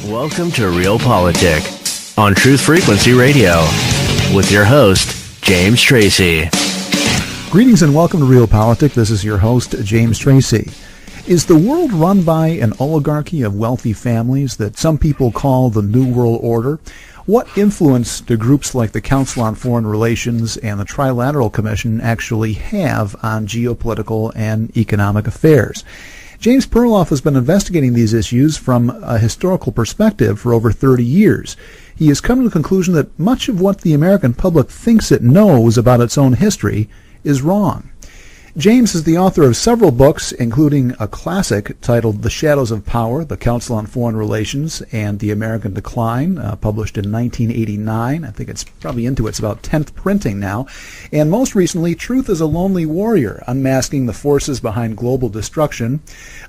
Welcome to Realpolitik on Truth Frequency Radio with your host, James Tracy. Greetings and welcome to Realpolitik. This is your host, James Tracy. Is the world run by an oligarchy of wealthy families that some people call the New World Order? What influence do groups like the Council on Foreign Relations and the Trilateral Commission actually have on geopolitical and economic affairs? James Perloff has been investigating these issues from a historical perspective for over 30 years. He has come to the conclusion that much of what the American public thinks it knows about its own history is wrong. James is the author of several books, including a classic titled The Shadows of Power, The Council on Foreign Relations and the American Decline, published in 1989. I think it's probably into its about 10th printing now. And most recently, Truth is a Lonely Warrior, Unmasking the Forces Behind Global Destruction,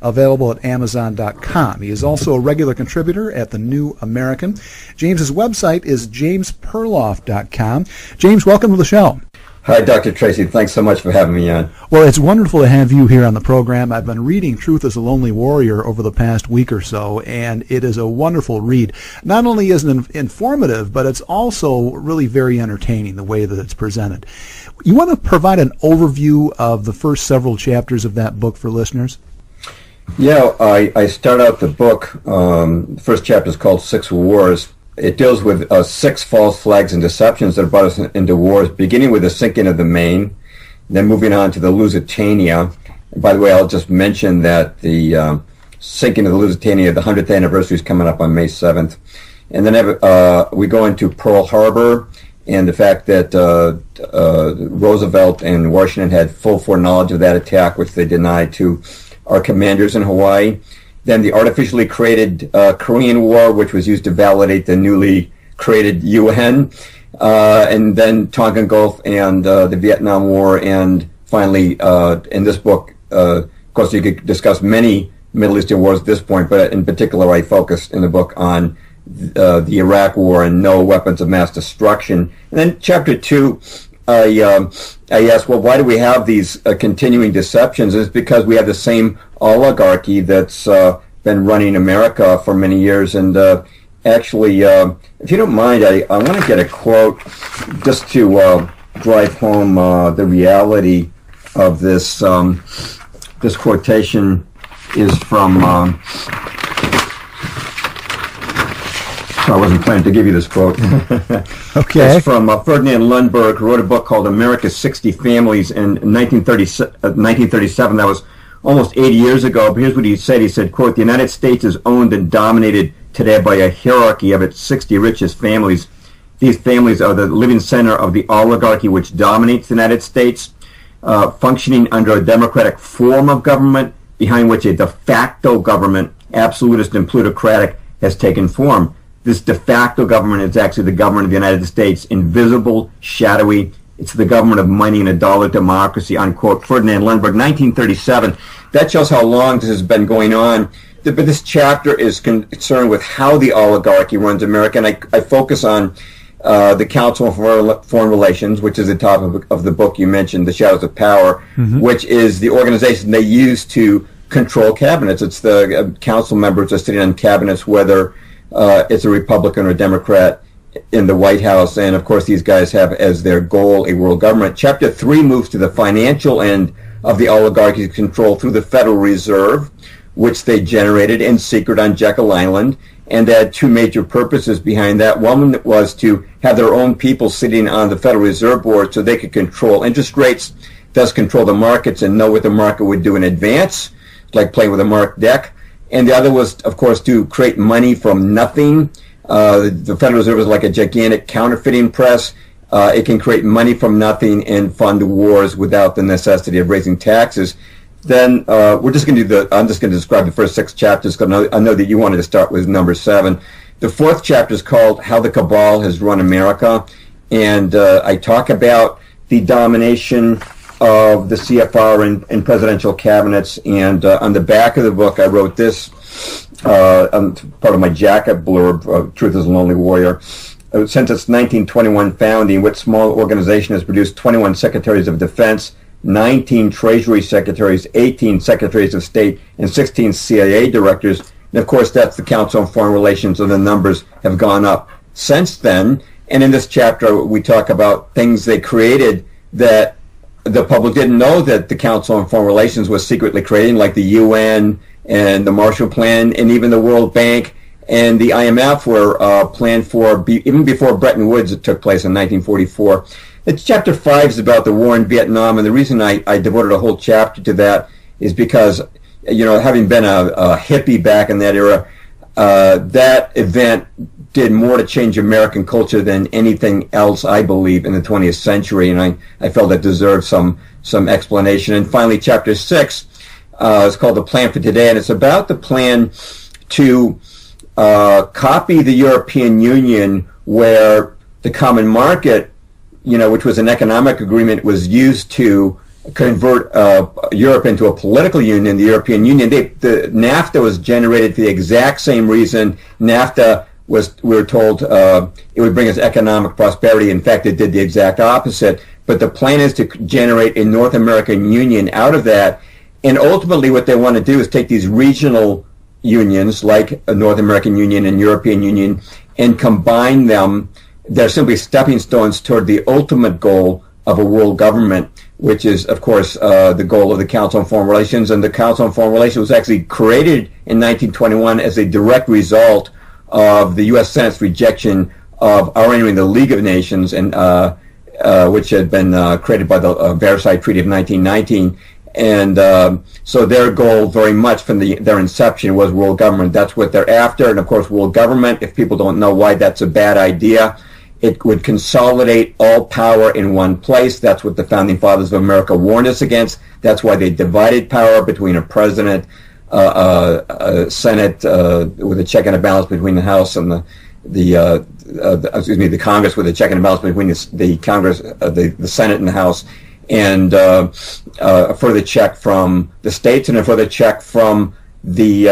available at Amazon.com. He is also a regular contributor at The New American. James's website is jamesperloff.com. James, welcome to the show. Hi, Dr. Tracy. Thanks so much for having me on. Well, it's wonderful to have you here on the program. I've been reading Truth is a Lonely Warrior over the past week or so, and it is a wonderful read. Not only is it informative, but it's also really very entertaining, the way that it's presented. You want to provide an overview of the first several chapters of that book for listeners? Yeah, I start out the book, the first chapter is called Six Wars. It deals with 6 false flags and deceptions that brought us into wars, beginning with the sinking of the Maine, then moving on to the Lusitania. And by the way, I'll just mention that the sinking of the Lusitania, the 100th anniversary is coming up on May 7th. And then we go into Pearl Harbor and the fact that Roosevelt and Washington had full foreknowledge of that attack, which they denied to our commanders in Hawaii. Then the artificially created Korean War, which was used to validate the newly created UN, and then Tonkin Gulf and the Vietnam War, and finally, in this book, of course, you could discuss many Middle Eastern wars at this point, but in particular, I focused in the book on the Iraq War and no weapons of mass destruction. And then Chapter 2, I asked, well, why do we have these continuing deceptions? And it's because we have the same oligarchy that's been running America for many years. And actually, if you don't mind, I want to get a quote just to drive home the reality of this. This quotation is from... I wasn't planning to give you this quote. Okay. It's from Ferdinand Lundberg, who wrote a book called America's 60 Families in 1937. That was almost 80 years ago. But here's what he said. He said, quote, "The United States is owned and dominated today by a hierarchy of its 60 richest families. These families are the living center of the oligarchy which dominates the United States, functioning under a democratic form of government behind which a de facto government, absolutist and plutocratic, has taken form. This de facto government is actually the government of the United States, invisible, shadowy. It's the government of money and a dollar democracy," unquote. Ferdinand Lundberg, 1937. That shows how long this has been going on. But this chapter is concerned with how the oligarchy runs America, and I focus on the Council on Foreign Relations, which is the topic of the book you mentioned, The Shadows of Power, which is the organization they use to control cabinets. It's the council members are sitting on cabinets, whether it's a Republican or a Democrat in the White House. And of course, these guys have as their goal a world government. Chapter 3 moves to the financial end of the oligarchy's control through the Federal Reserve, which they generated in secret on Jekyll Island. And they had 2 major purposes behind that. One was to have their own people sitting on the Federal Reserve Board so they could control interest rates, thus control the markets and know what the market would do in advance, like playing with a marked deck. And the other was, of course, to create money from nothing. The Federal Reserve is like a gigantic counterfeiting press. It can create money from nothing and fund wars without the necessity of raising taxes. Then I'm just going to describe the first 6 chapters because I know that you wanted to start with number 7. The 4th chapter is called How the Cabal Has Run America. And I talk about the domination of the CFR and presidential cabinets, and on the back of the book I wrote this, part of my jacket blurb, Truth is a Lonely Warrior. Since its 1921 founding, which small organization has produced 21 secretaries of defense, 19 Treasury secretaries, 18 secretaries of state, and 16 CIA directors, And of course, that's the Council on Foreign Relations, and the numbers have gone up since then. And in this chapter, we talk about things they created that the public didn't know that the Council on Foreign Relations was secretly creating, like the UN and the Marshall Plan, and even the World Bank and the IMF were planned for even before Bretton Woods took place in 1944. It's chapter 5 is about the war in Vietnam, and the reason I devoted a whole chapter to that is because, having been a hippie back in that era, that event did more to change American culture than anything else, I believe, in the 20th century, and I felt it deserved some explanation. And finally, chapter 6 is called The Plan for Today, and it's about the plan to copy the European Union, where the common market, which was an economic agreement, was used to convert Europe into a political union, the European Union. The NAFTA was generated for the exact same reason. NAFTA we were told it would bring us economic prosperity. In fact, it did the exact opposite. But the plan is to generate a North American Union out of that. And ultimately what they want to do is take these regional unions, like a North American Union and European Union, and combine them. They're simply stepping stones toward the ultimate goal of a world government, which is, of course, the goal of the Council on Foreign Relations. And the Council on Foreign Relations was actually created in 1921 as a direct result of the U.S. Senate's rejection of our entering the League of Nations, and which had been created by the Versailles Treaty of 1919. And so their goal very much from their inception was world government. That's what they're after. And of course, world government, if people don't know why that's a bad idea, it would consolidate all power in one place. That's what the Founding Fathers of America warned us against. That's why they divided power between a president, a Senate with a check and a balance between the House and the Congress with a check and a balance between the Congress, the Senate and the House, and a further check from the states and a further check from the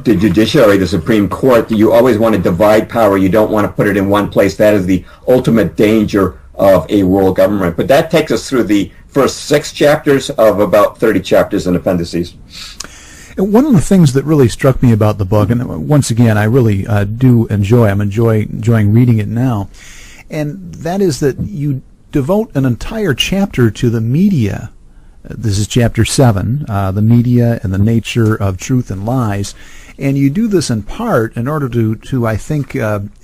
judiciary, the Supreme Court. You always want to divide power. You don't want to put it in one place. That is the ultimate danger of a world government. But that takes us through the first 6 chapters of about 30 chapters and appendices. One of the things that really struck me about the book, and once again, I really I'm enjoying reading it now, and that is that you devote an entire chapter to the media. This is chapter 7, the media and the nature of truth and lies. And you do this in part in order to I think,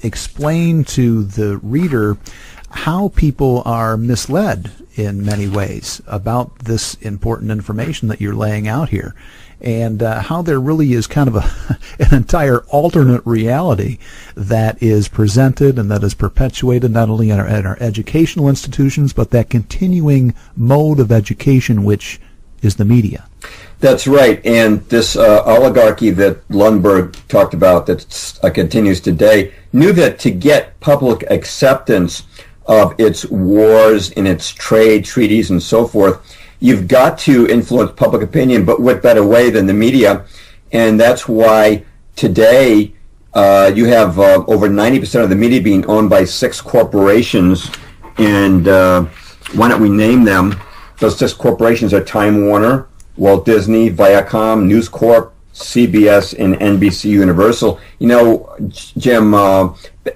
explain to the reader how people are misled in many ways about this important information that you're laying out here, and how there really is kind of an entire alternate reality that is presented and that is perpetuated not only in our educational institutions, but that continuing mode of education, which is the media. That's right, and this oligarchy that Lundberg talked about that continues today knew that to get public acceptance of its wars and its trade treaties and so forth, you've got to influence public opinion, but what better way than the media? And that's why today you have over 90% of the media being owned by 6 corporations. And why don't we name them? Those 6 corporations are Time Warner, Walt Disney, Viacom, News Corp, CBS, and NBC Universal. Jim,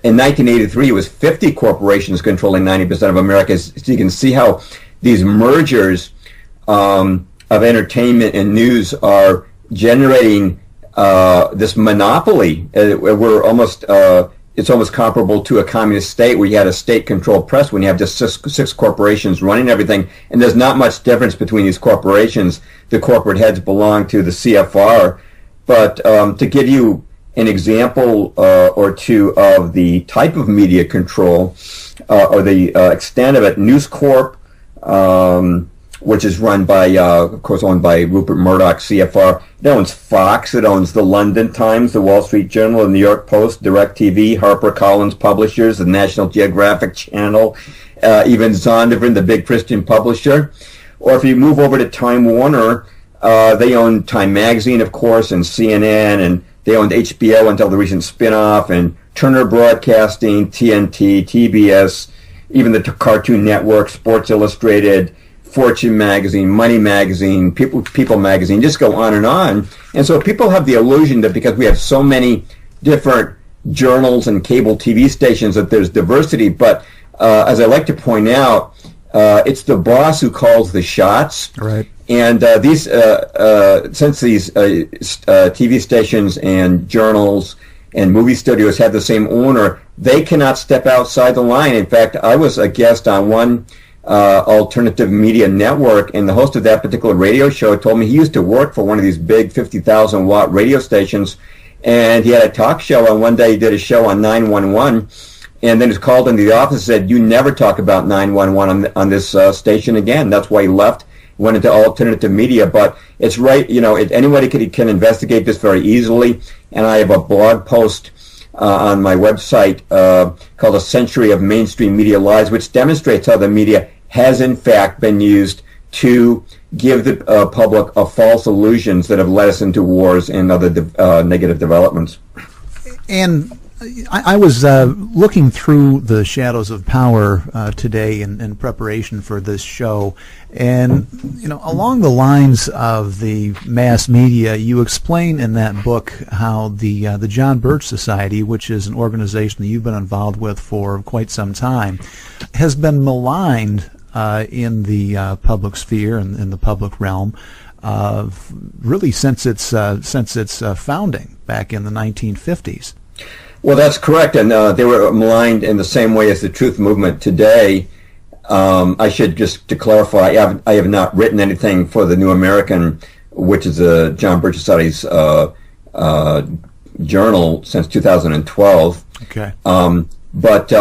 in 1983, it was 50 corporations controlling 90% of America. So you can see how these mergers of entertainment and news are generating this monopoly. It's almost comparable to a communist state where you had a state-controlled press when you have just 6 corporations running everything, and there's not much difference between these corporations. The corporate heads belong to the CFR. But to give you an example or two of the type of media control or the extent of it, News Corp, which is run by, of course, owned by Rupert Murdoch, CFR. It owns Fox. It owns the London Times, the Wall Street Journal, the New York Post, DirecTV, HarperCollins Publishers, the National Geographic Channel, even Zondervan, the big Christian publisher. Or if you move over to Time Warner, they own Time Magazine, of course, and CNN, and they owned HBO until the recent spin-off, and Turner Broadcasting, TNT, TBS, even the Cartoon Network, Sports Illustrated, Fortune magazine, Money magazine, People magazine, just go on and on. And so people have the illusion that because we have so many different journals and cable TV stations that there's diversity. But as I like to point out, it's the boss who calls the shots. Right. And since these TV stations and journals and movie studios have the same owner, they cannot step outside the line. In fact, I was a guest on one alternative media network, and the host of that particular radio show told me he used to work for one of these big 50,000 watt radio stations, and he had a talk show, and one day he did a show on 911, and then he was called into the office and said, "You never talk about 911 on this station again." That's why he left, went into alternative media. But it's right, anybody can investigate this very easily, and I have a blog post on my website called "A Century of Mainstream Media Lies," which demonstrates how the media has in fact been used to give the public false illusions that have led us into wars and other negative developments. And I was looking through the Shadows of Power today in preparation for this show, and along the lines of the mass media, you explain in that book how the John Birch Society, which is an organization that you've been involved with for quite some time, has been maligned in the public sphere and in the public realm really since its founding back in the 1950s. Well, that's correct, and they were maligned in the same way as the truth movement today. I should just to clarify, I have not written anything for the New American, which is the John Birch Society's journal, since 2012. Okay. But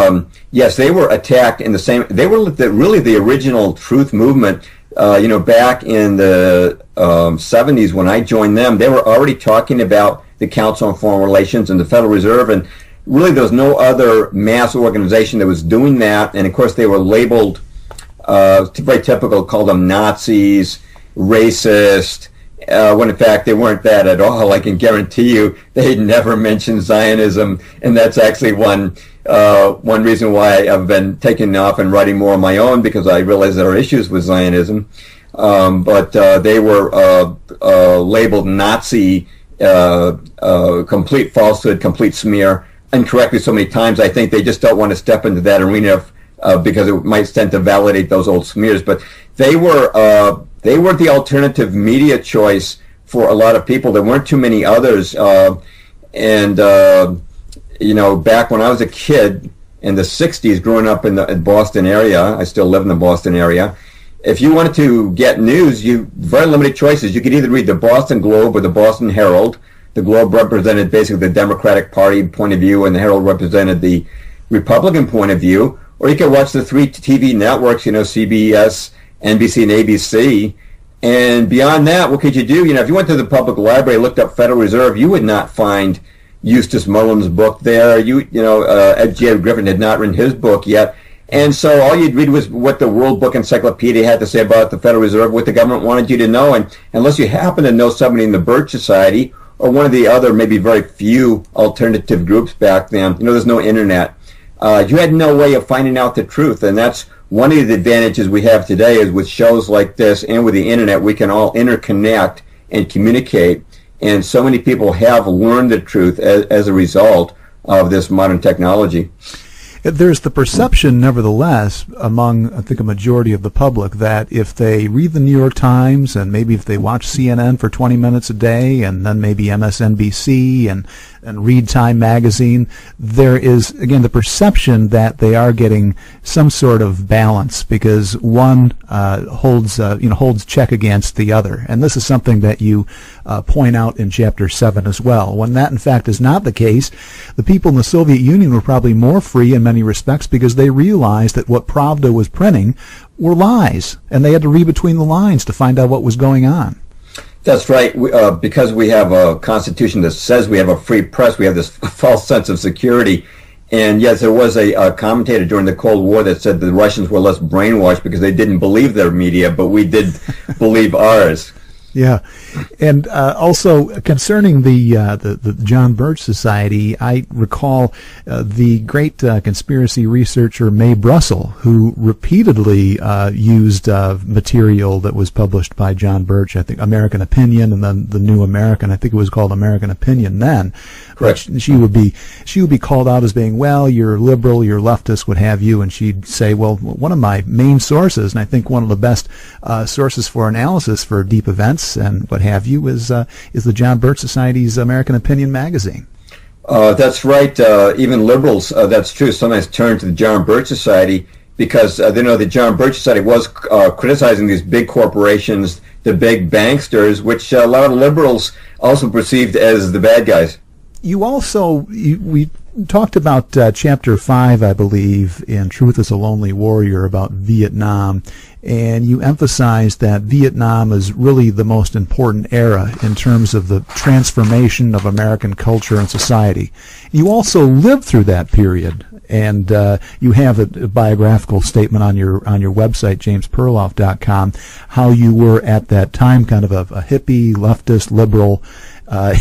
yes, they were attacked in the same. They were really the original truth movement. Back in the 70s when I joined them, they were already talking about the Council on Foreign Relations and the Federal Reserve, and really there was no other mass organization that was doing that. And of course they were labeled, very typical, called them Nazis, racist, when in fact they weren't that at all. I can guarantee you they never mentioned Zionism, and that's actually one reason why I've been taking off and writing more on my own, because I realize there are issues with Zionism. But they were labeled Nazi, complete falsehood, complete smear, incorrectly so many times. I think they just don't want to step into that arena because it might tend to validate those old smears. But they were the alternative media choice for a lot of people. There weren't too many others. Back when I was a kid in the 60s, growing up in the Boston area, I still live in the Boston area, if you wanted to get news, very limited choices. You could either read the Boston Globe or the Boston Herald. The Globe represented basically the Democratic Party point of view, and the Herald represented the Republican point of view. Or you could watch the three TV networks, CBS, NBC, and ABC. And beyond that, what could you do? If you went to the public library, looked up Federal Reserve, you would not find Eustace Mullen's book there. Ed J. Griffin had not written his book yet. And so all you'd read was what the World Book Encyclopedia had to say about the Federal Reserve, what the government wanted you to know. And unless you happen to know somebody in the Birch Society or one of the other maybe very few alternative groups back then, there's no internet. You had no way of finding out the truth. And that's one of the advantages we have today, is with shows like this and with the internet, we can all interconnect and communicate. And so many people have learned the truth as a result of this modern technology. There's the perception, nevertheless, among, I think, a majority of the public, that if they read the New York Times and maybe if they watch CNN for 20 minutes a day and then maybe MSNBC and read Time magazine, there is, again, the perception that they are getting some sort of balance because one holds check against the other. And this is something that you point out in Chapter 7 as well. When that, in fact, is not the case, the people in the Soviet Union were probably more free in many respects because they realized that what Pravda was printing were lies, and they had to read between the lines to find out what was going on. That's right. Because we have a constitution that says we have a free press, we have this false sense of security. And yes, there was a commentator during the Cold War that said the Russians were less brainwashed because they didn't believe their media, but we did believe ours. Yeah, and also concerning the John Birch Society, I recall the great conspiracy researcher Mae Brussel, who repeatedly used material that was published by John Birch. I think American Opinion, and then the New American. I think it was called American Opinion then. Correct. But she would be called out as being, well, you're liberal, you're leftist, what have you, and she'd say, well, one of my main sources, and I think one of the best sources for analysis for deep events and what have you is the John Birch Society's American Opinion magazine. That's right. Even liberals, that's true, sometimes turn to the John Birch Society because they know the John Birch Society was criticizing these big corporations, the big banksters, which a lot of liberals also perceived as the bad guys. We talked about Chapter 5, I believe, in Truth is a Lonely Warrior about Vietnam, and you emphasized that Vietnam is really the most important era in terms of the transformation of American culture and society. You also lived through that period, and you have a biographical statement on your website, jamesperloff.com, how you were at that time kind of a hippie, leftist, liberal, and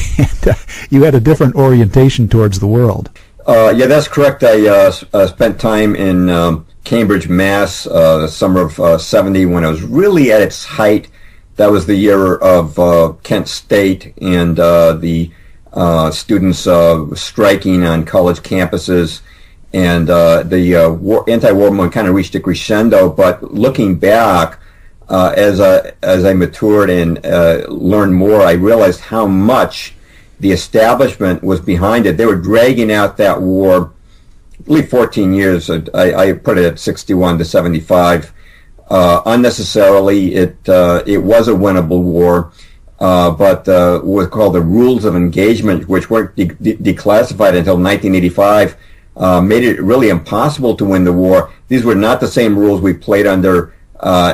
you had a different orientation towards the world. Yeah, that's correct. I spent time in Cambridge, Mass, the summer of 70 when it was really at its height. That was the year of Kent State and the students striking on college campuses, and the anti-war movement kind of reached a crescendo. But looking back, as I matured and learned more, I realized how much the establishment was behind it. They were dragging out that war, I believe 14 years. I put it at 61 to 75. Unnecessarily, it was a winnable war, but what was called the rules of engagement, which weren't declassified until 1985, made it really impossible to win the war. These were not the same rules we played under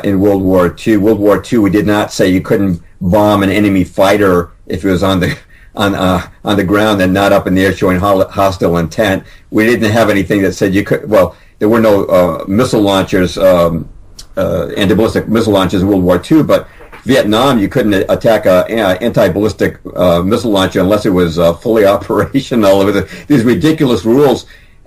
in World War II. World War II, we did not say you couldn't bomb an enemy fighter if it was on the ground and not up in the air showing hostile intent. We didn't have anything that said you could. Well, there were no missile launchers, anti-ballistic missile launchers in World War II, but Vietnam, you couldn't attack an anti-ballistic missile launcher unless it was fully operational. These ridiculous rules,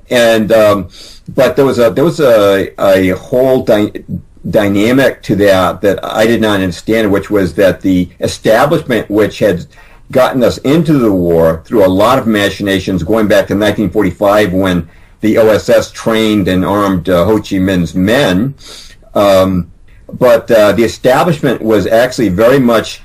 and but there was a whole dynamic to that I did not understand, which was that the establishment, which had gotten us into the war through a lot of machinations going back to 1945 when the OSS trained and armed Ho Chi Minh's men, but the establishment was actually very much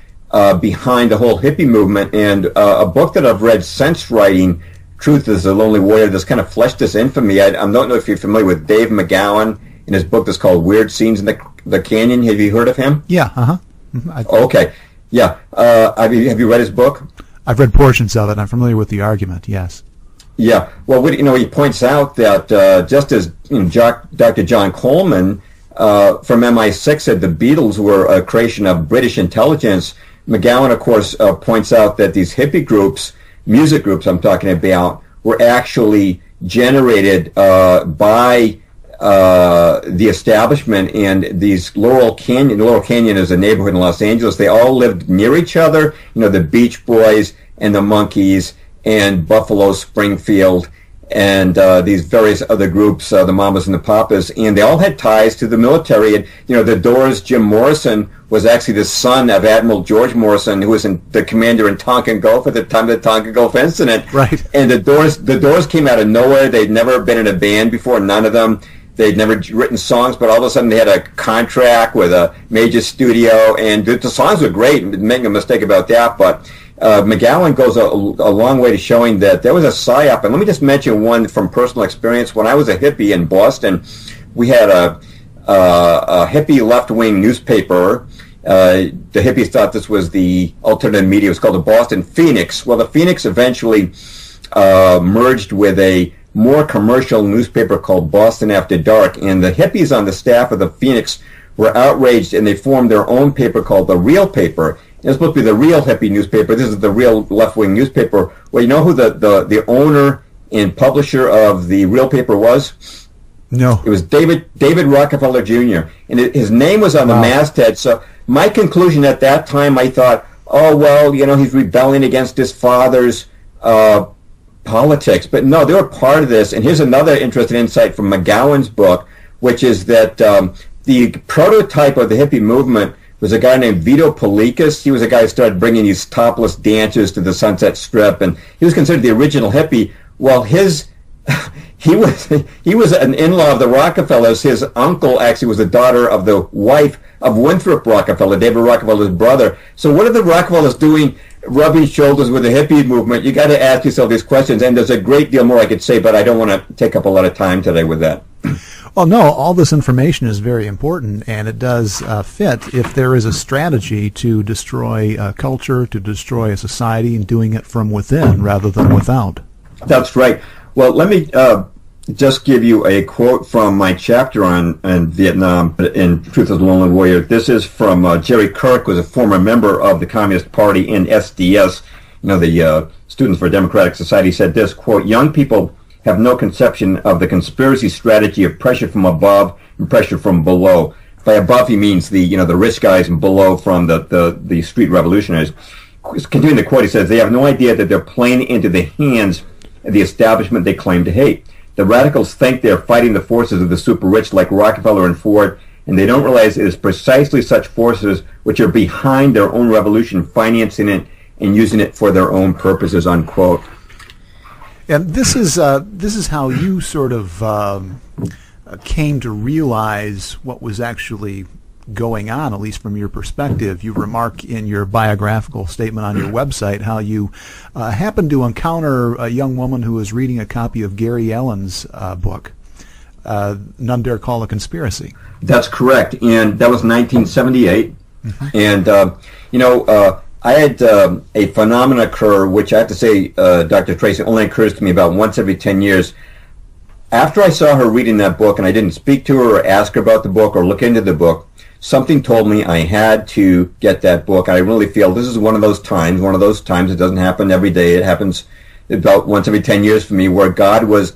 behind the whole hippie movement, and a book that I've read since writing Truth is a Lonely Warrior, this kind of fleshed this infamy. I don't know if you're familiar with Dave McGowan in his book that's called Weird Scenes in the Canyon. Have you heard of him? Yeah, Okay. Yeah. Have you read his book? I've read portions of it. I'm familiar with the argument, yes. Yeah. Well, he points out that just as Dr. John Coleman from MI6 said the Beatles were a creation of British intelligence, McGowan, of course, points out that these hippie groups, music groups I'm talking about, were actually generated by the establishment, and these Laurel Canyon is a neighborhood in Los Angeles. They all lived near each other, the Beach Boys and the Monkees and Buffalo Springfield and these various other groups, the Mamas and the Papas, and they all had ties to the military. And the Doors' Jim Morrison was actually the son of Admiral George Morrison, who was the commander in Tonkin Gulf at the time of the Tonkin Gulf incident. Right. And the Doors came out of nowhere. They'd never been in a band before, none of them. They'd never written songs, but all of a sudden they had a contract with a major studio, and the songs were great. Make no mistake about that. But McGowan goes a long way to showing that there was a psyop. And let me just mention one from personal experience. When I was a hippie in Boston, we had a hippie left-wing newspaper. The hippies thought this was the alternative media. It was called the Boston Phoenix. Well, the Phoenix eventually merged with a more commercial newspaper called Boston After Dark, and the hippies on the staff of the Phoenix were outraged, and they formed their own paper called the Real Paper. It was supposed to be the real hippie newspaper. This is the real left-wing newspaper. Well, you know who the owner and publisher of the Real Paper was? No. It was David Rockefeller Jr., and his name was on the masthead. So my conclusion at that time, I thought, oh, well, he's rebelling against his father's politics. But no, they were part of this. And here's another interesting insight from McGowan's book, which is that the prototype of the hippie movement was a guy named Vito Polikas. He was a guy who started bringing these topless dancers to the Sunset Strip, and he was considered the original hippie. Well, he was an in-law of the Rockefellers. His uncle actually was the daughter of the wife of Winthrop Rockefeller, David Rockefeller's brother. So what are the Rockefellers doing, rubbing shoulders with the hippie movement? You got to ask yourself these questions, and there's a great deal more I could say, but I don't want to take up a lot of time today with that. Well, no, all this information is very important, and it does fit if there is a strategy to destroy a culture, to destroy a society, and doing it from within rather than without. That's right. Well, let me just give you a quote from my chapter on Vietnam in Truth is a Lonely Warrior. This is from Jerry Kirk, who was a former member of the Communist Party in SDS, the Students for a Democratic Society, said this, quote, "Young people have no conception of the conspiracy strategy of pressure from above and pressure from below." By above, he means the rich guys, and below from the street revolutionaries. Continuing the quote, he says, "They have no idea that they're playing into the hands of the establishment they claim to hate. The radicals think they're fighting the forces of the super rich like Rockefeller and Ford, and they don't realize it is precisely such forces which are behind their own revolution, financing it and using it for their own purposes," unquote. And this is how you sort of came to realize what was actually going on, at least from your perspective. You remark in your biographical statement on your website how you happened to encounter a young woman who was reading a copy of Gary Allen's book, None Dare Call a Conspiracy. That's correct, and that was 1978. Mm-hmm. And, I had a phenomenon occur, which I have to say, Dr. Tracy, only occurs to me about once every 10 years. After I saw her reading that book, and I didn't speak to her or ask her about the book or look into the book, something told me I had to get that book. I really feel this is one of those times. It doesn't happen every day. It happens about once every 10 years for me, where God was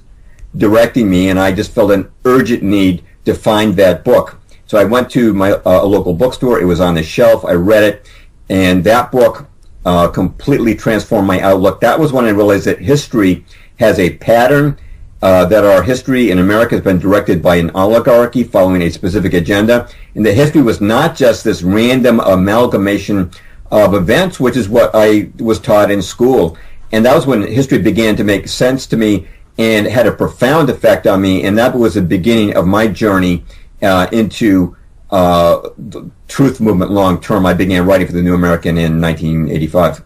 directing me, and I just felt an urgent need to find that book. So I went to my a local bookstore. It was on the shelf. I read it, and that book completely transformed my outlook. That was when I realized that history has a pattern, that our history in America has been directed by an oligarchy following a specific agenda, and that history was not just this random amalgamation of events, which is what I was taught in school. And that was when history began to make sense to me and had a profound effect on me, and that was the beginning of my journey into the truth movement long term. I began writing for the New American in 1985.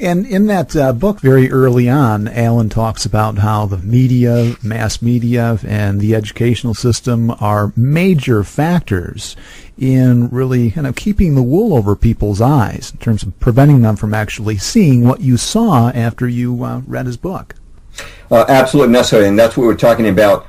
And in that book, very early on, Allen talks about how the media, mass media, and the educational system are major factors in really keeping the wool over people's eyes in terms of preventing them from actually seeing what you saw after you read his book. Absolutely necessary, and that's what we're talking about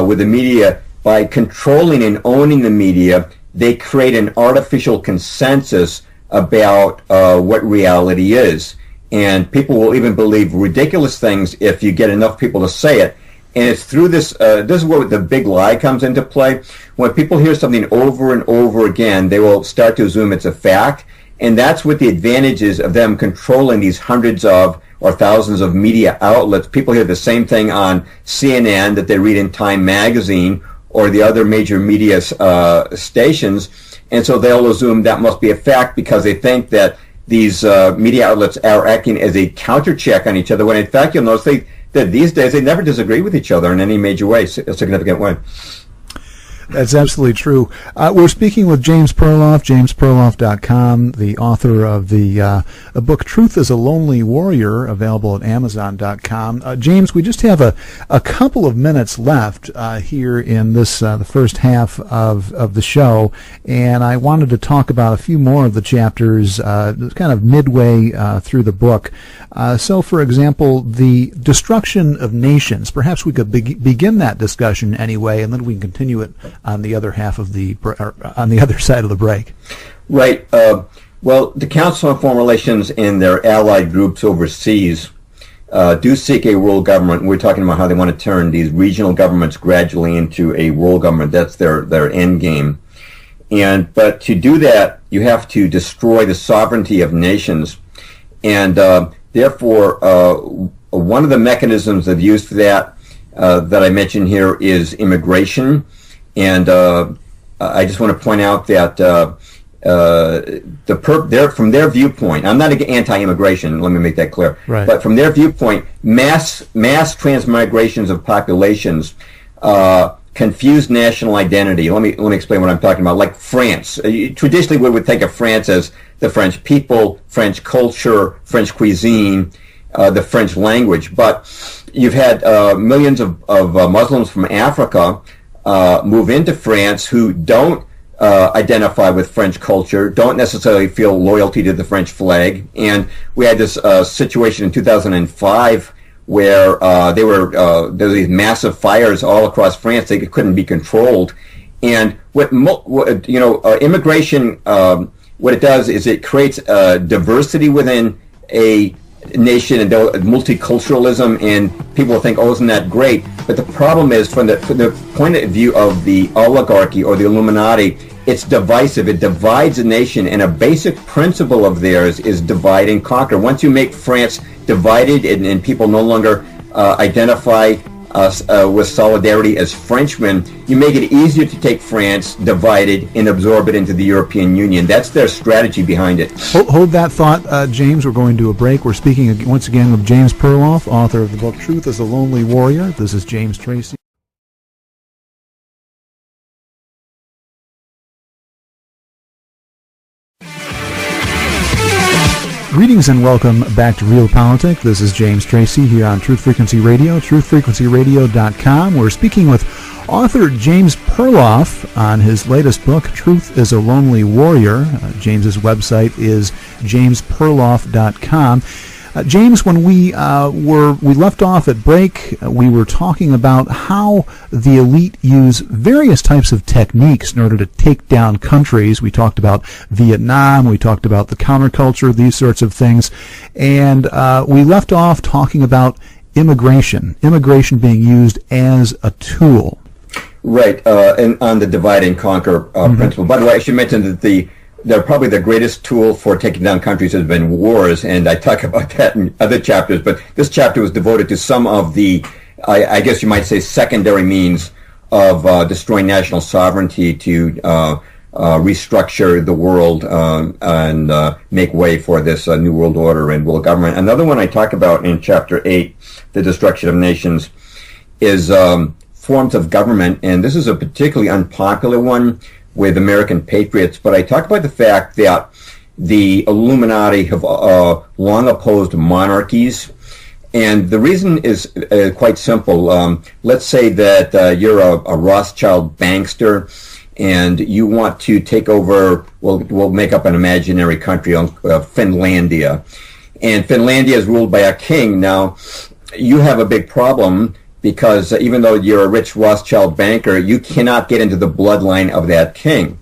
with the media. By controlling and owning the media, they create an artificial consensus about what reality is. And people will even believe ridiculous things if you get enough people to say it. And it's through this, this is where the big lie comes into play. When people hear something over and over again, they will start to assume it's a fact. And that's what the advantages of them controlling these hundreds of or thousands of media outlets. People hear the same thing on CNN that they read in Time magazine or the other major media stations. And so they'll assume that must be a fact because they think that these media outlets are acting as a counter check on each other, when in fact you'll notice that these days they never disagree with each other in any major way, a significant way. That's absolutely true. We're speaking with James Perloff, jamesperloff.com, the author of the book Truth is a Lonely Warrior, available at amazon.com. James, we just have a couple of minutes left here in this the first half of the show, and I wanted to talk about a few more of the chapters kind of midway through the book. So, for example, the destruction of nations. Perhaps we could begin that discussion anyway, and then we can continue it on the other half of on the other side of the break. Right. Well, the Council on Foreign Relations and their allied groups overseas do seek a world government. We're talking about how they want to turn these regional governments gradually into a world government. That's their end game. But to do that, you have to destroy the sovereignty of nations. And therefore, one of the mechanisms of use for that I mentioned here is immigration. And I just want to point out that from their viewpoint, I'm not anti-immigration, let me make that clear. Right. But from their viewpoint, mass transmigrations of populations confuse national identity. Let me explain what I'm talking about. Like France, traditionally we would think of France as the French people, French culture, French cuisine, the French language. But you've had millions of Muslims from Africa move into France who don't identify with French culture, don't necessarily feel loyalty to the French flag. And we had this situation in 2005 where there were these massive fires all across France. They couldn't be controlled. And immigration, what it does is it creates diversity within a nation and multiculturalism, and people think, oh, isn't that great? But the problem is, from the point of view of the oligarchy or the Illuminati, it's divisive. It divides a nation, and a basic principle of theirs is divide and conquer. Once you make France divided and people no longer identify with solidarity as Frenchmen, you make it easier to take France divided and absorb it into the European Union. That's their strategy behind it. Hold that thought, James. We're going to a break. We're speaking once again with James Perloff, author of the book Truth is a Lonely Warrior. This is James Tracy. Greetings and welcome back to Real Politic. This is James Tracy here on Truth Frequency Radio, truthfrequencyradio.com. We're speaking with author James Perloff on his latest book, Truth is a Lonely Warrior. James's website is jamesperloff.com. James, when we left off at break, we were talking about how the elite use various types of techniques in order to take down countries. We talked about Vietnam, we talked about the counterculture, these sorts of things, and we left off talking about immigration being used as a tool. Right, and on the divide and conquer principle. By the way, I should mention that they're probably the greatest tool for taking down countries has been wars, and I talk about that in other chapters, but this chapter was devoted to some of the, I guess you might say, secondary means of destroying national sovereignty to restructure the world and make way for this new world order and world government. Another one I talk about in Chapter 8, The Destruction of Nations, is forms of government, and this is a particularly unpopular one with American patriots, but I talk about the fact that the Illuminati have long opposed monarchies, and the reason is quite simple. Let's say that you're a Rothschild bankster, and you want to take over, we'll make up an imaginary country, Finlandia, and Finlandia is ruled by a king. Now, you have a big problem, because even though you're a rich Rothschild banker, you cannot get into the bloodline of that king.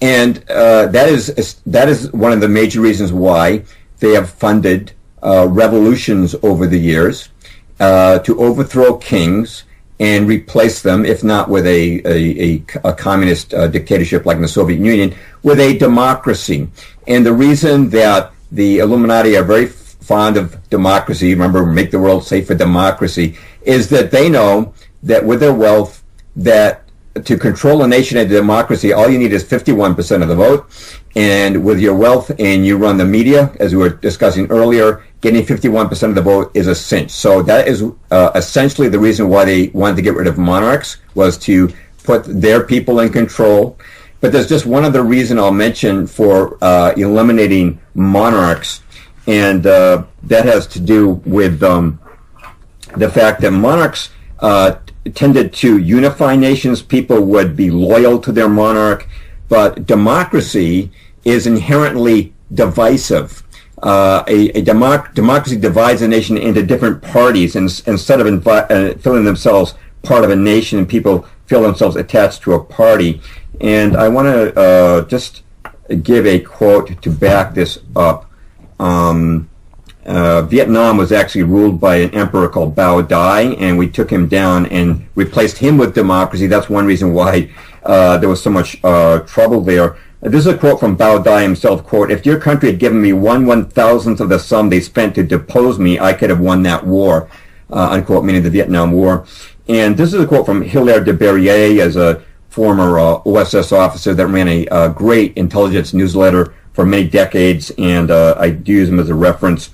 And that is one of the major reasons why they have funded revolutions over the years to overthrow kings and replace them, if not with a communist dictatorship like in the Soviet Union, with a democracy. And the reason that the Illuminati are very fond of democracy, remember, make the world safe for democracy, is that they know that with their wealth, that to control a nation and a democracy, all you need is 51% of the vote. And with your wealth and you run the media, as we were discussing earlier, getting 51% of the vote is a cinch. So that is essentially the reason why they wanted to get rid of monarchs, was to put their people in control. But there's just one other reason I'll mention for eliminating monarchs, and that has to do with the fact that monarchs tended to unify nations. People would be loyal to their monarch, but democracy is inherently divisive. Democracy divides a nation into different parties, and instead of feeling themselves part of a nation, people feel themselves attached to a party. And I want to just give a quote to back this up. Vietnam was actually ruled by an emperor called Bao Dai, and we took him down and replaced him with democracy. That's one reason why there was so much trouble there. This is a quote from Bao Dai himself, quote, "If your country had given me 1/1000th of the sum they spent to depose me, I could have won that war," unquote, meaning the Vietnam War. And this is a quote from Hilaire de Berryer, as a former OSS officer that ran a great intelligence newsletter for many decades, and I do use him as a reference.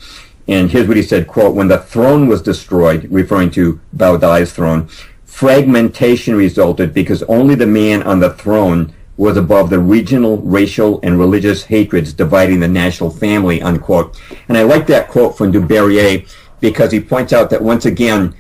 And here's what he said, quote, "When the throne was destroyed," referring to Bao Dai's throne, "fragmentation resulted because only the man on the throne was above the regional, racial, and religious hatreds dividing the national family," unquote. And I like that quote from du Berryer because he points out that once again,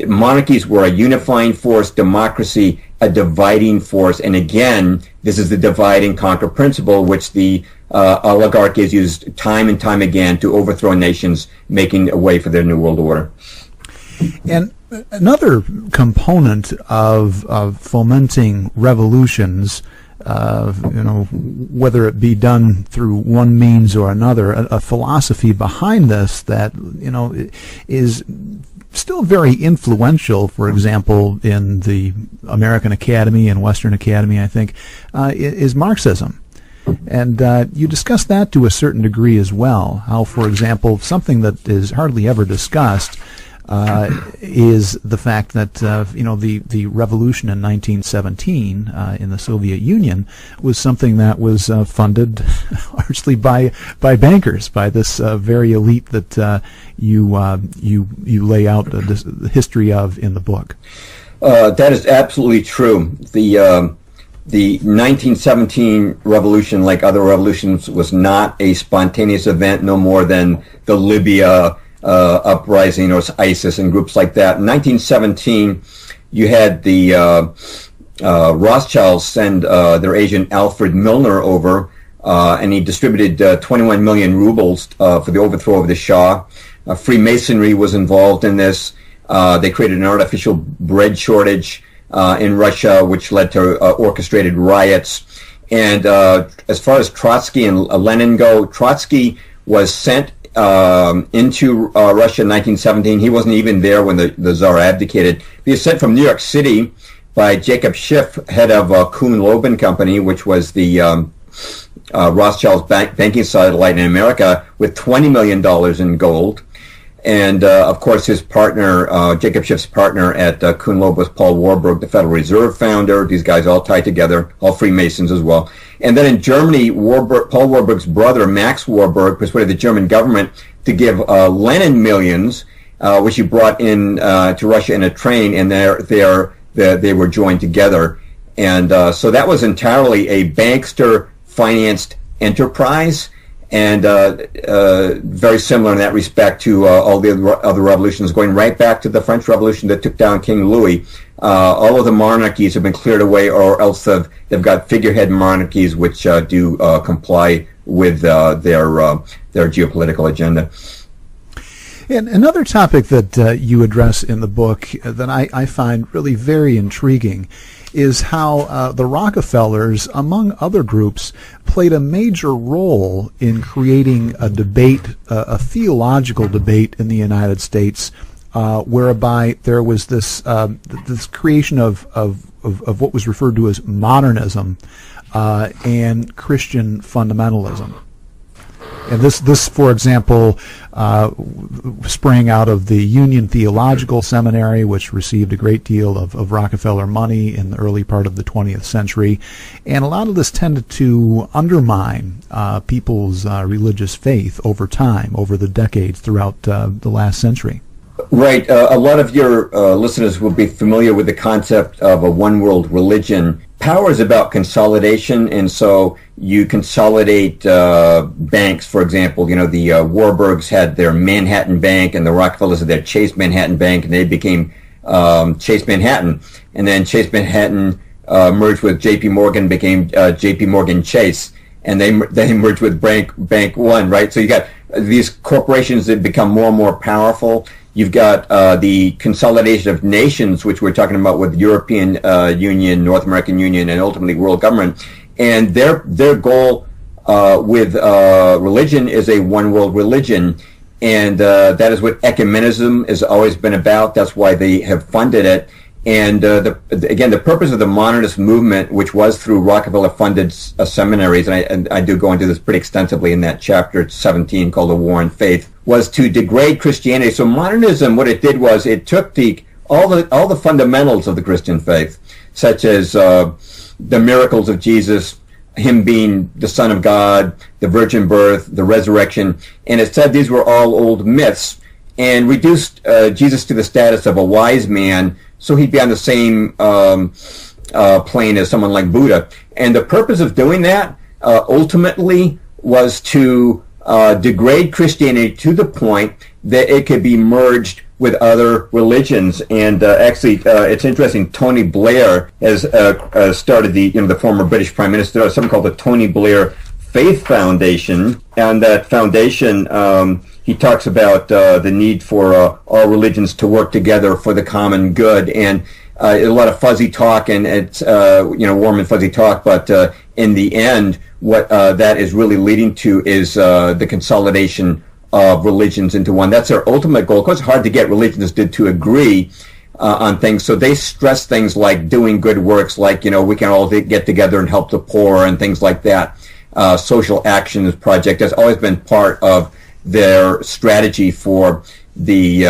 monarchies were a unifying force, democracy a dividing force. And again, this is the divide and conquer principle, which the oligarchy has used time and time again to overthrow nations, making a way for their New World Order. And another component of fomenting revolutions, whether it be done through one means or another, a philosophy behind this that, is still very influential, for example, in the American Academy and Western Academy, I think, is Marxism. And you discuss that to a certain degree as well, how, for example, something that is hardly ever discussed is the fact that the revolution in 1917 in the Soviet Union was something that was funded largely by bankers, by this very elite that you lay out the history of in the book. That is absolutely true. The 1917 revolution, like other revolutions, was not a spontaneous event, no more than the Libya uprising or ISIS and groups like that. In 1917, you had the Rothschilds send their agent Alfred Milner over, and he distributed 21 million rubles for the overthrow of the Shah. Freemasonry was involved in this. They created an artificial bread shortage in Russia, which led to orchestrated riots. And as far as Trotsky and Lenin go, Trotsky was sent into Russia in 1917. He wasn't even there when the Tsar abdicated. He was sent from New York City by Jacob Schiff, head of Kuhn-Loeb Company, which was the Rothschild's banking satellite in America, with $20 million in gold. And, of course, his partner, Jacob Schiff's partner at Kuhn-Loeb was Paul Warburg, the Federal Reserve founder. These guys all tied together, all Freemasons as well. And then in Germany, Paul Warburg's brother, Max Warburg, persuaded the German government to give Lenin millions, which he brought in to Russia in a train, and they were joined together. And so that was entirely a bankster-financed enterprise, and very similar in that respect to all the other revolutions, going right back to the French Revolution that took down King Louis. All of the monarchies have been cleared away, or else they've got figurehead monarchies which do comply with their geopolitical agenda. And another topic that you address in the book that I find really very intriguing is how the Rockefellers, among other groups, played a major role in creating a debate, a theological debate in the United States, whereby there was this creation of what was referred to as modernism and Christian fundamentalism. And this, for example, sprang out of the Union Theological Seminary, which received a great deal of Rockefeller money in the early part of the 20th century. And a lot of this tended to undermine people's religious faith over time, over the decades throughout the last century. Right. A lot of your listeners will be familiar with the concept of a one-world religion. Power is about consolidation, and so you consolidate banks, for example. The Warburgs had their Manhattan Bank, and the Rockefellers had their Chase Manhattan Bank, and they became Chase Manhattan. And then Chase Manhattan merged with J.P. Morgan, became J.P. Morgan Chase, and they merged with Bank One, right? So you got these corporations that become more and more powerful. You've got the consolidation of nations, which we're talking about with European Union, North American Union, and ultimately world government. And their goal with religion is a one-world religion. And that is what ecumenism has always been about. That's why they have funded it. And again, the purpose of the modernist movement, which was through Rockefeller-funded seminaries, and I do go into this pretty extensively in that chapter 17 called The War on Faith, was to degrade Christianity. So modernism, what it did was it took all the fundamentals of the Christian faith, such as the miracles of Jesus, him being the Son of God, the virgin birth, the resurrection, and it said these were all old myths, and reduced Jesus to the status of a wise man, so he'd be on the same plane as someone like Buddha. And the purpose of doing that ultimately was to degrade Christianity to the point that it could be merged with other religions. And actually, it's interesting. Tony Blair has started the former British Prime Minister, something called the Tony Blair Faith Foundation. And that foundation, he talks about the need for all religions to work together for the common good. And a lot of fuzzy talk, and it's warm and fuzzy talk, but in the end, what that is really leading to is the consolidation of religions into one. That's their ultimate goal. Of course, it's hard to get religions to agree on things, so they stress things like doing good works, like we can all get together and help the poor and things like that. Social actions project has always been part of their strategy for the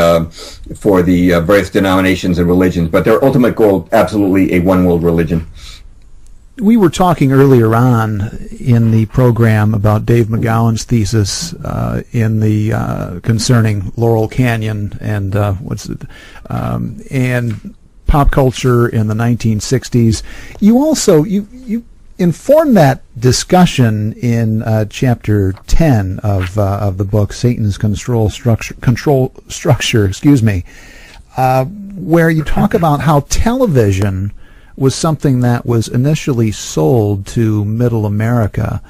various denominations and religions, but their ultimate goal, absolutely a one world religion. We were talking earlier on in the program about Dave McGowan's thesis in the concerning Laurel Canyon and and pop culture in the 1960s. You also you informed that discussion in chapter 10 of the book Satan's Control Structure, where you talk about how television was something that was initially sold to middle America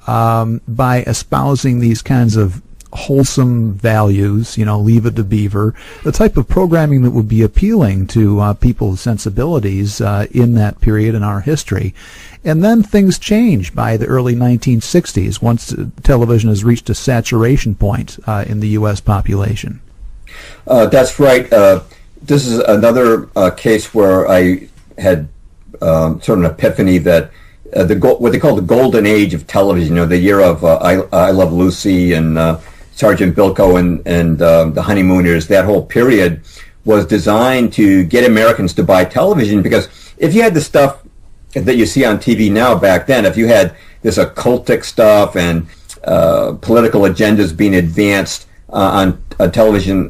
by espousing these kinds of wholesome values, Leave It to Beaver, the type of programming that would be appealing to people's sensibilities in that period in our history. And then things change by the early 1960s once television has reached a saturation point in the U.S. population. That's right. This is another case where I had sort of an epiphany that what they call the golden age of television, the year of I Love Lucy and Sergeant Bilko and the Honeymooners, that whole period was designed to get Americans to buy television, because if you had the stuff that you see on TV now, back then, if you had this occultic stuff and political agendas being advanced on television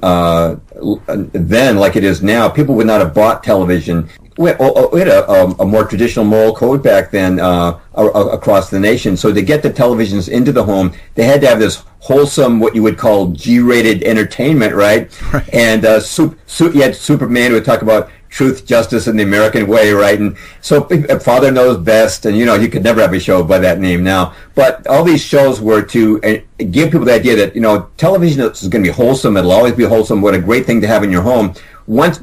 then like it is now, people would not have bought television. We had a more traditional moral code back then across the nation. So to get the televisions into the home, they had to have this wholesome, what you would call G-rated entertainment, right? And you had Superman who would talk about truth, justice, and the American way, right? And so Father Knows Best, and you could never have a show by that name now. But all these shows were to give people the idea that television is going to be wholesome. It'll always be wholesome. What a great thing to have in your home. Once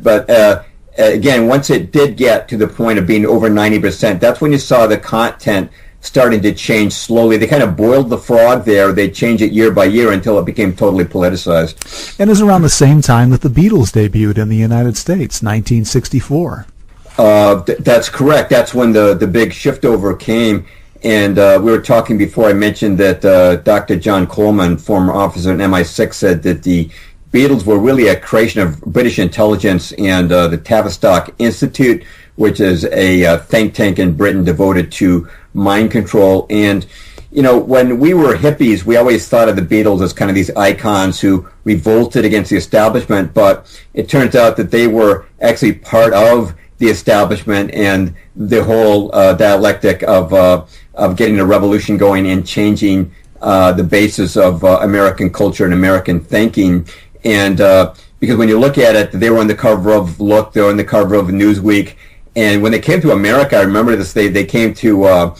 it did get to the point of being over 90%, that's when you saw the content starting to change slowly. They kind of boiled the frog there. They changed it year by year until it became totally politicized. And it was around the same time that the Beatles debuted in the United States, 1964. That's correct. That's when the big shift over came. And we were talking before, I mentioned that Dr. John Coleman, former officer in MI6, said that the Beatles were really a creation of British intelligence and the Tavistock Institute, which is a think tank in Britain devoted to mind control. And, when we were hippies, we always thought of the Beatles as kind of these icons who revolted against the establishment, but it turns out that they were actually part of the establishment and the whole dialectic of getting a revolution going and changing the basis of American culture and American thinking. And because when you look at it, they were on the cover of Look, they were on the cover of Newsweek, and when they came to America, I remember this, they came to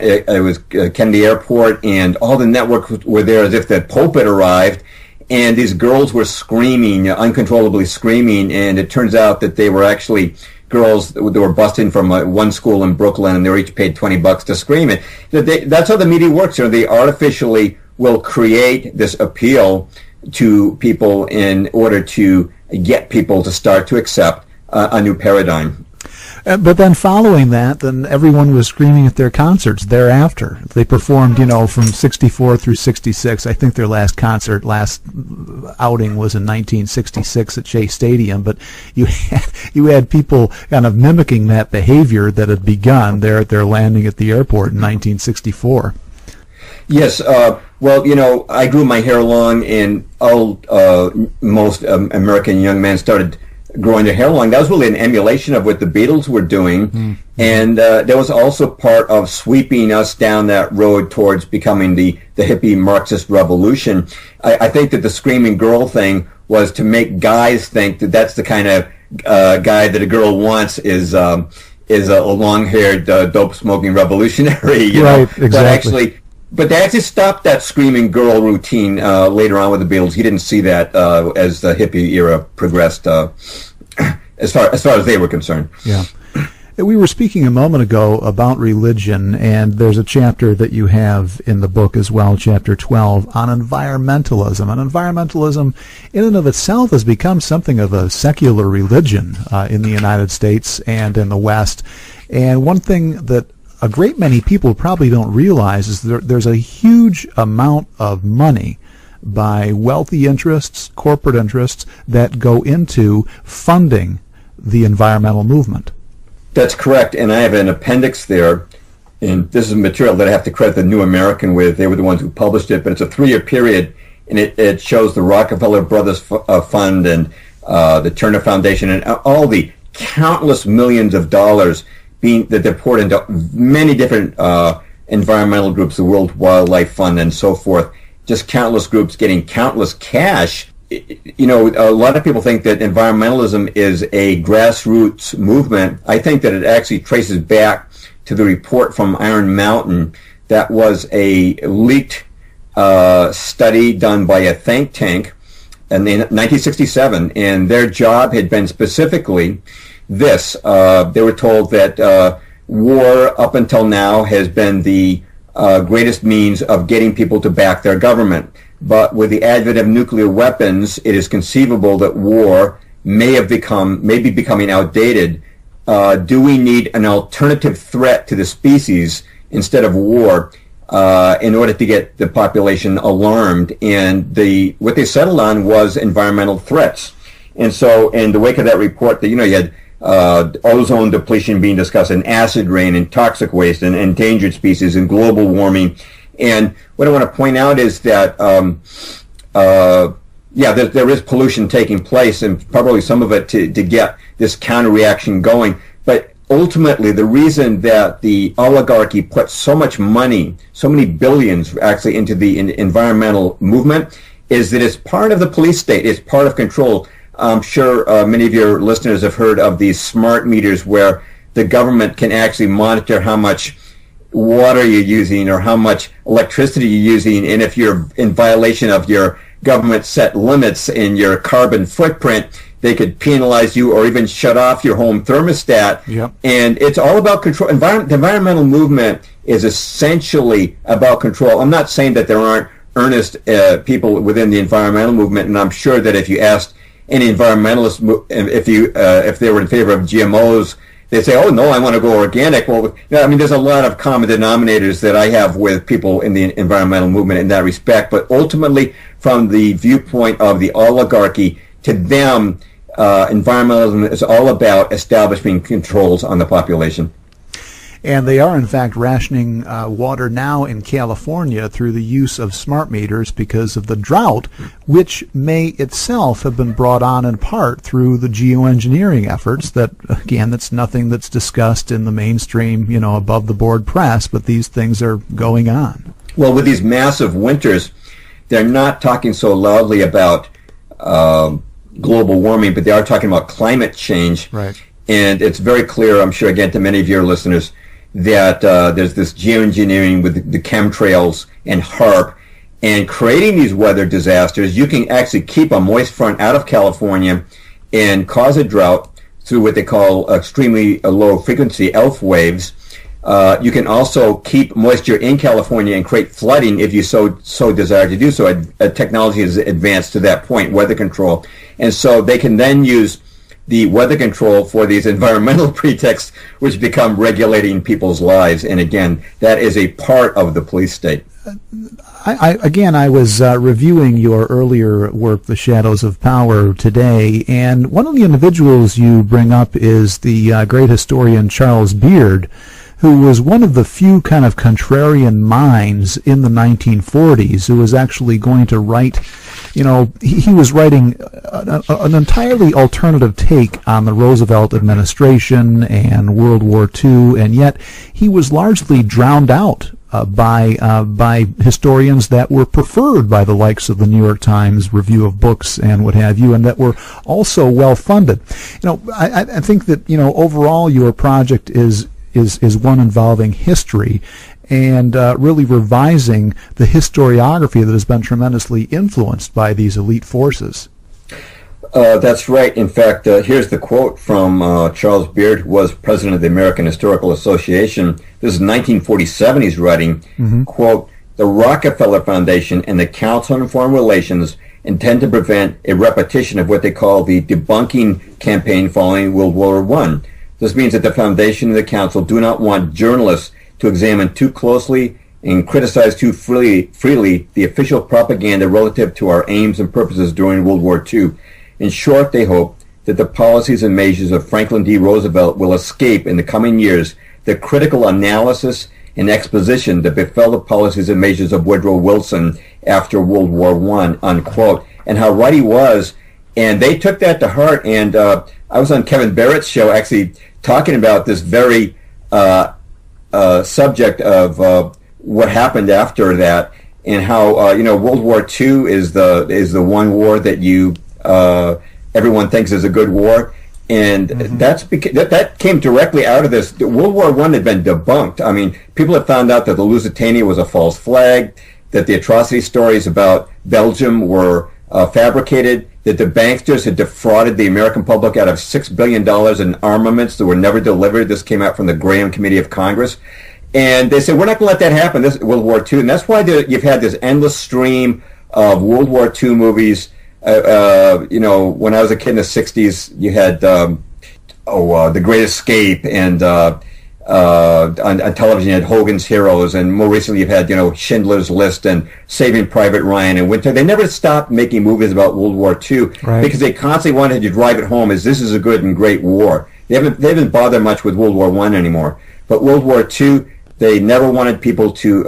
it was Kennedy Airport, and all the networks were there as if the Pope had arrived, and these girls were screaming, uncontrollably screaming, and it turns out that they were actually girls that were busting from one school in Brooklyn, and they were each paid $20 to scream it. That's how the media works. They artificially will create this appeal to people in order to get people to start to accept a new paradigm. But then following that, then everyone was screaming at their concerts thereafter. They performed, from 64 through 66. I think their last outing was in 1966 at Shea Stadium. But you had people kind of mimicking that behavior that had begun there at their landing at the airport in 1964. Yes, well, I grew my hair long, and most American young men started growing their hair long. That was really an emulation of what the Beatles were doing, and that was also part of sweeping us down that road towards becoming the hippie Marxist revolution. I think that the screaming girl thing was to make guys think that that's the kind of guy that a girl wants is a long-haired, dope-smoking revolutionary. Right, exactly. But they actually stopped that screaming girl routine later on with the Beatles. He didn't see that as the hippie era progressed, as far as they were concerned. Yeah. We were speaking a moment ago about religion, and there's a chapter that you have in the book as well, chapter 12, on environmentalism. And environmentalism, in and of itself, has become something of a secular religion in the United States and in the West. And one thing that a great many people probably don't realize is there's a huge amount of money by wealthy interests, corporate interests, that go into funding the environmental movement. That's correct, and I have an appendix there, and this is material that I have to credit the New American with. They were the ones who published it, but it's a 3-year period, and it shows the Rockefeller Brothers Fund and the Turner Foundation and all the countless millions of dollars that they're poured into many different environmental groups, the World Wildlife Fund and so forth, just countless groups getting countless cash. A lot of people think that environmentalism is a grassroots movement. I think that it actually traces back to the report from Iron Mountain that was a leaked study done by a think tank in 1967, and their job had been specifically this. They were told that war up until now has been the greatest means of getting people to back their government. But with the advent of nuclear weapons, it is conceivable that war may be becoming outdated. Do we need an alternative threat to the species instead of war in order to get the population alarmed? And what they settled on was environmental threats. And so in the wake of that report, you had ozone depletion being discussed, and acid rain, and toxic waste, and endangered species, and global warming. And what I want to point out is that, there is pollution taking place, and probably some of it to get this counter reaction going. But ultimately, the reason that the oligarchy put so much money, so many billions actually into the environmental movement, is that it's part of the police state. It's part of control. I'm sure many of your listeners have heard of these smart meters where the government can actually monitor how much water you're using or how much electricity you're using, and if you're in violation of your government set limits in your carbon footprint, they could penalize you or even shut off your home thermostat. Yep. And it's all about control. The environmental movement is essentially about control. I'm not saying that there aren't earnest people within the environmental movement, and I'm sure that if you asked any environmentalist if they were in favor of GMOs, they say, "Oh no, I want to go organic." Well, there's a lot of common denominators that I have with people in the environmental movement in that respect. But ultimately, from the viewpoint of the oligarchy, to them, environmentalism is all about establishing controls on the population. And they are, in fact, rationing water now in California through the use of smart meters because of the drought, which may itself have been brought on in part through the geoengineering efforts that, again, that's nothing that's discussed in the mainstream, above-the-board press, but these things are going on. Well, with these massive winters, they're not talking so loudly about global warming, but they are talking about climate change. Right. And it's very clear, I'm sure, again, to many of your listeners, that there's this geoengineering with the chemtrails and HARP, and creating these weather disasters. You can actually keep a moist front out of California and cause a drought, through what they call extremely low frequency ELF waves. You can also keep moisture in California and create flooding if you so desire to do so. Technology has advanced to that point, weather control. And so they can then use the weather control for these environmental pretexts, which become regulating people's lives. And again, that is a part of the police state. I was reviewing your earlier work, The Shadows of Power, today, and one of the individuals you bring up is the great historian Charles Beard, who was one of the few kind of contrarian minds in the 1940s who was actually going to write, he was writing an entirely alternative take on the Roosevelt administration and World War II, and yet he was largely drowned out by historians that were preferred by the likes of the New York Times review of books and what have you, and that were also well funded. I think that overall your project is one involving history and really revising the historiography that has been tremendously influenced by these elite forces. That's right. In fact, here's the quote from Charles Beard, who was president of the American Historical Association. This is 1947 he's writing, quote, "The Rockefeller Foundation and the Council on Foreign Relations intend to prevent a repetition of what they call the debunking campaign following World War I. This means that the Foundation and the Council do not want journalists to examine too closely and criticize too freely the official propaganda relative to our aims and purposes during World War II. In short, they hope that the policies and measures of Franklin D. Roosevelt will escape in the coming years the critical analysis and exposition that befell the policies and measures of Woodrow Wilson after World War I," unquote. And how right he was. And they took that to heart. And I was on Kevin Barrett's show actually talking about this very subject of what happened after that, and how World War II is the one war that everyone thinks is a good war, and that came directly out of this. World War I had been debunked. I mean, people had found out that the Lusitania was a false flag, that the atrocity stories about Belgium were fabricated, that the banksters had defrauded the American public out of $6 billion in armaments that were never delivered. This came out from the Graham Committee of Congress. And they said, we're not going to let that happen, this is World War II. And that's why you've had this endless stream of World War II movies. When I was a kid in the 60s, you had The Great Escape, and on television you had Hogan's Heroes, and more recently you've had Schindler's List and Saving Private Ryan and Winter. They never stopped making movies about World War II, right, because they constantly wanted to drive it home as this is a good and great war. They haven't bothered much with World War I anymore, but World War II they never wanted people to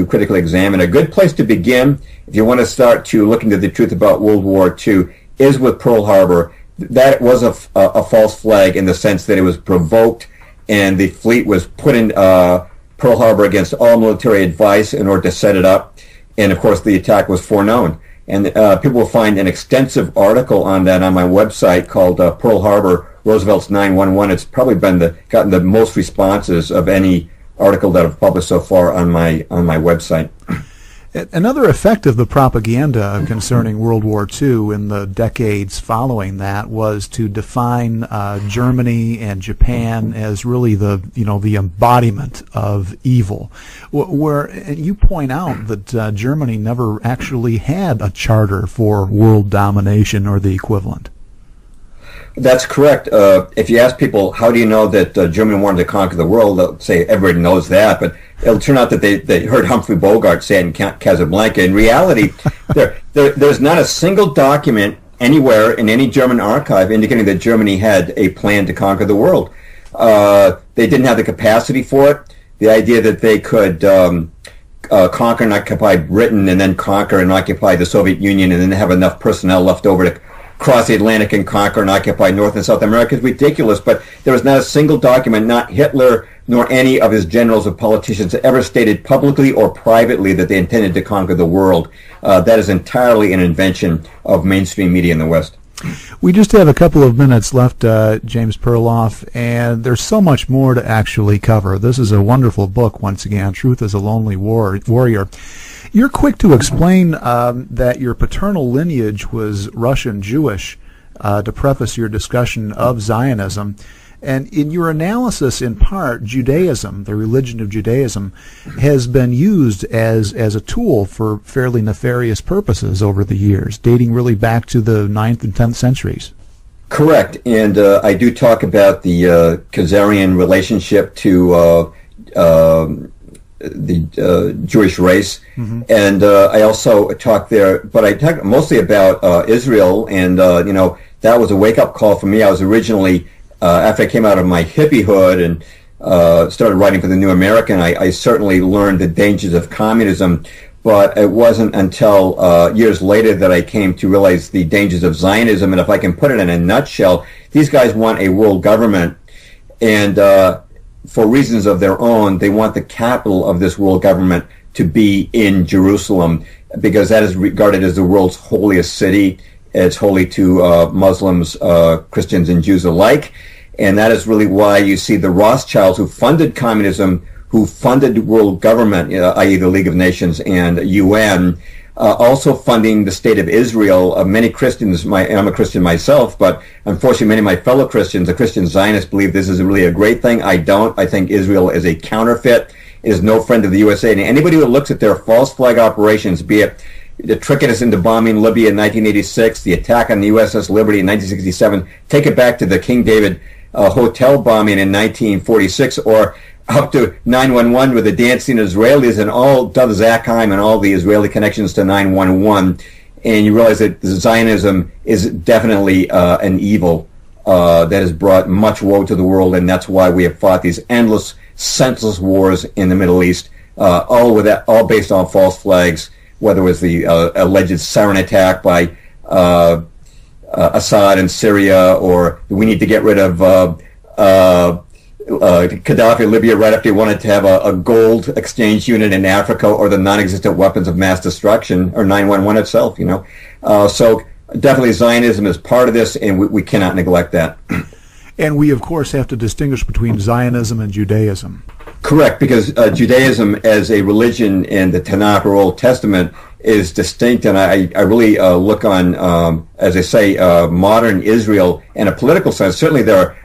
critically examine. A good place to begin, if you want to start to look into the truth about World War II, is with Pearl Harbor. That was a false flag in the sense that it was provoked, and the fleet was put in Pearl Harbor against all military advice in order to set it up. And of course, the attack was foreknown. And people will find an extensive article on that on my website called Pearl Harbor, Roosevelt's 911. It's probably gotten the most responses of any article that I've published so far on my website. Another effect of the propaganda concerning World War II in the decades following that was to define Germany and Japan as really the embodiment of evil. Where you point out that Germany never actually had a charter for world domination or the equivalent. That's correct. If you ask people, how do you know that Germany wanted to conquer the world, they'll say everybody knows that, but it'll turn out that they heard Humphrey Bogart say it in Casablanca. In reality, there's not a single document anywhere in any German archive indicating that Germany had a plan to conquer the world. They didn't have the capacity for it. The idea that they could conquer and occupy Britain and then conquer and occupy the Soviet Union and then have enough personnel left over to cross the Atlantic and conquer and occupy North and South America is ridiculous, but there was not a single document, not Hitler nor any of his generals or politicians, that ever stated publicly or privately that they intended to conquer the world. That is entirely an invention of mainstream media in the West. We just have a couple of minutes left, James Perloff, and there's so much more to actually cover. This is a wonderful book, once again, Truth is a Lonely Warrior. You're quick to explain that your paternal lineage was Russian Jewish, to preface your discussion of Zionism. And in your analysis, in part, Judaism, the religion of Judaism, has been used as a tool for fairly nefarious purposes over the years, dating really back to the 9th and 10th centuries. Correct. And I do talk about the Khazarian relationship to the Jewish race. Mm-hmm. And I also talk there, but I talk mostly about Israel, and, that was a wake-up call for me. I was originally... after I came out of my hippiehood and started writing for the New American, I certainly learned the dangers of communism, but it wasn't until years later that I came to realize the dangers of Zionism. And if I can put it in a nutshell, these guys want a world government, and for reasons of their own, they want the capital of this world government to be in Jerusalem, because that is regarded as the world's holiest city. It's holy to Muslims, Christians, and Jews alike. And that is really why you see the Rothschilds, who funded communism, who funded world government, i.e. the League of Nations and UN, also funding the state of Israel. Many Christians, I'm a Christian myself, but unfortunately many of my fellow Christians, the Christian Zionists, believe this is really a great thing. I don't. I think Israel is a counterfeit, is no friend of the USA. And anybody who looks at their false flag operations, be it the tricking us into bombing Libya in 1986, the attack on the USS Liberty in 1967, take it back to the King David hotel bombing in 1946, or up to 911 with the dancing Israelis and all Dov Zakheim and all the Israeli connections to 911, and you realize that Zionism is definitely an evil that has brought much woe to the world, and that's why we have fought these endless, senseless wars in the Middle East, all based on false flags, whether it was the alleged sarin attack by Assad in Syria, or we need to get rid of Gaddafi in Libya right after he wanted to have a gold exchange unit in Africa, or the non-existent weapons of mass destruction, or 911 itself, So definitely Zionism is part of this, and we cannot neglect that. And we, of course, have to distinguish between Zionism and Judaism. Correct, because Judaism as a religion in the Tanakh or Old Testament is distinct, and I really look on, as I say, modern Israel in a political sense. Certainly there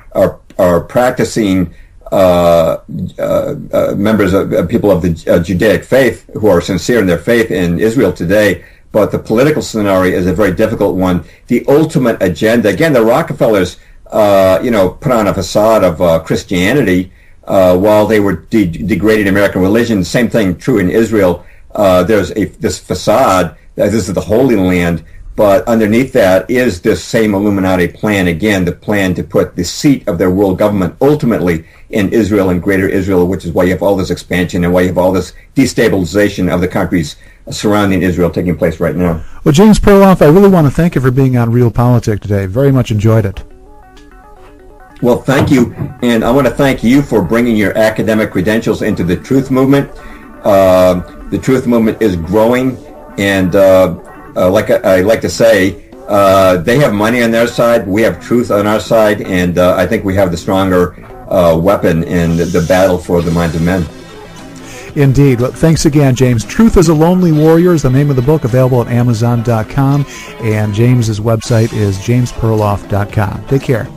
are practicing members of people of the Judaic faith who are sincere in their faith in Israel today, but the political scenario is a very difficult one. The ultimate agenda, again, the Rockefellers, put on a facade of Christianity while they were degrading American religion. Same thing true in Israel. There's this facade that this is the Holy Land, but underneath that is this same Illuminati plan, again, the plan to put the seat of their world government ultimately in Israel and Greater Israel, which is why you have all this expansion and why you have all this destabilization of the countries surrounding Israel taking place right now. Well, James Perloff, I really want to thank you for being on Real Politic today. Very much enjoyed it. Well, thank you, and I want to thank you for bringing your academic credentials into the truth movement. The truth movement is growing, and like I like to say, they have money on their side, we have truth on our side, and I think we have the stronger weapon in the battle for the minds of men. Indeed. Well, thanks again, James. Truth is a Lonely Warrior is the name of the book, available at Amazon.com, and James's website is jamesperloff.com. Take care.